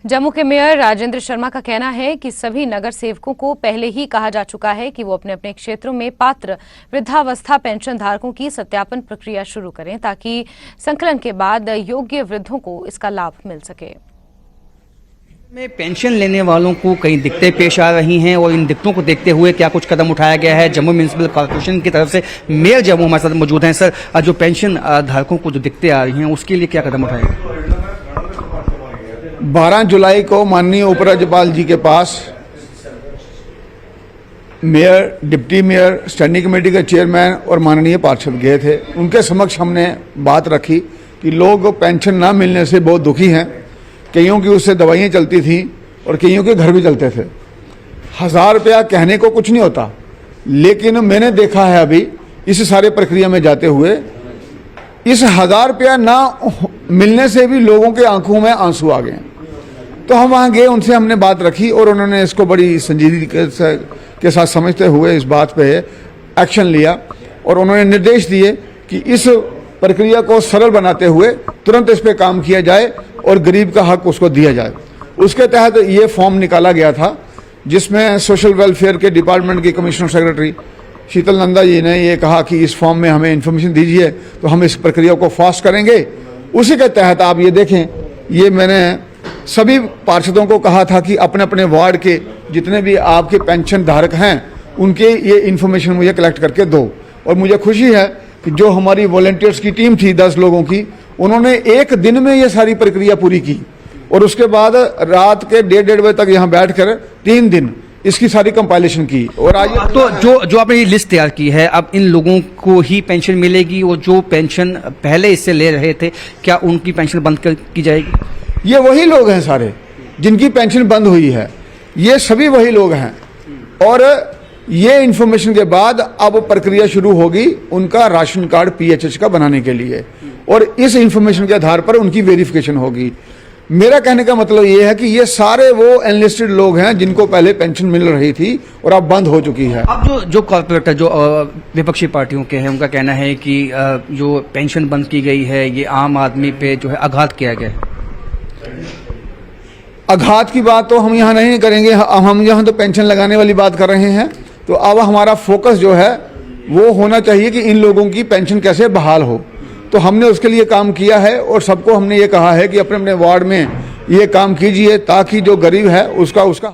जम्मू के मेयर राजेंद्र शर्मा का कहना है कि सभी नगर सेवकों को पहले ही कहा जा चुका है कि वो अपने अपने क्षेत्रों में पात्र वृद्धावस्था पेंशन धारकों की सत्यापन प्रक्रिया शुरू करें ताकि संकलन के बाद योग्य वृद्धों को इसका लाभ मिल सके। में पेंशन लेने वालों को कई दिक्कतें पेश आ रही हैं और इन दिक्कतों को देखते हुए क्या कुछ कदम उठाया गया है। जम्मू म्युनिसिपल कॉर्पोरेशन की तरफ से मेयर जम्मू हमारे साथ मौजूद हैं। सर, जो पेंशन धारकों को जो दिक्कतें आ रही हैं उसके लिए क्या कदम उठाए? 12 जुलाई को माननीय उपराज्यपाल जी के पास mayor, deputy mayor, standing committee के चेयरमैन और माननीय पार्षद गए थे। उनके समक्ष हमने बात रखी कि लोग पेंशन ना मिलने से बहुत दुखी हैं। कईयों की उससे दवाइयाँ चलती थी और कईयों के घर भी चलते थे। 1000 रुपया कहने को कुछ नहीं होता, लेकिन मैंने देखा है अभी इस सारे प्रक्रिया में जाते हुए इस 1000 रुपया ना मिलने से भी लोगों के आंखों में आंसू आ गए। तो हम वहाँ गए, उनसे हमने बात रखी और उन्होंने इसको बड़ी संजीदगी के साथ समझते हुए इस बात पे एक्शन लिया और उन्होंने निर्देश दिए कि इस प्रक्रिया को सरल बनाते हुए तुरंत इस पे काम किया जाए और गरीब का हक उसको दिया जाए। उसके तहत ये फॉर्म निकाला गया था जिसमें सोशल वेलफेयर के डिपार्टमेंट की कमिश्नर सेक्रेटरी शीतल नंदा जी ने ये कहा कि इस फॉर्म में हमें इन्फॉर्मेशन दीजिए तो हम इस प्रक्रिया को फास्ट करेंगे। उसी के तहत आप ये देखें, ये मैंने सभी पार्षदों को कहा था कि अपने अपने वार्ड के जितने भी आपके पेंशन धारक हैं उनके ये इन्फॉर्मेशन मुझे कलेक्ट करके दो। और मुझे खुशी है कि जो हमारी वॉलंटियर्स की टीम थी 10 लोगों की, उन्होंने एक दिन में ये सारी प्रक्रिया पूरी की और उसके बाद रात के 1:30 बजे तक यहाँ बैठकर 3 दिन इसकी सारी कंपाइलेशन की। और आज तो जो आपने ये लिस्ट तैयार की है, अब इन लोगों को ही पेंशन मिलेगी और जो पेंशन पहले इससे ले रहे थे क्या उनकी पेंशन बंद की जाएगी? ये वही लोग हैं सारे जिनकी पेंशन बंद हुई है, ये सभी वही लोग हैं। और ये इन्फॉर्मेशन के बाद अब प्रक्रिया शुरू होगी उनका राशन कार्ड PHH का बनाने के लिए और इस इन्फॉर्मेशन के आधार पर उनकी वेरिफिकेशन होगी। मेरा कहने का मतलब ये है कि ये सारे वो एनलिस्टेड लोग हैं जिनको पहले पेंशन मिल रही थी और अब बंद हो चुकी है। अब जो कॉर्पोरेटर जो विपक्षी पार्टियों के हैं उनका कहना है कि जो पेंशन बंद की गई है ये आम आदमी पे जो है आघात किया गया है। आघात की बात तो हम यहाँ नहीं करेंगे, हम यहाँ तो पेंशन लगाने वाली बात कर रहे हैं। तो अब हमारा फोकस जो है वो होना चाहिए कि इन लोगों की पेंशन कैसे बहाल हो। तो हमने उसके लिए काम किया है और सबको हमने ये कहा है कि अपने अपने वार्ड में ये काम कीजिए ताकि जो गरीब है उसका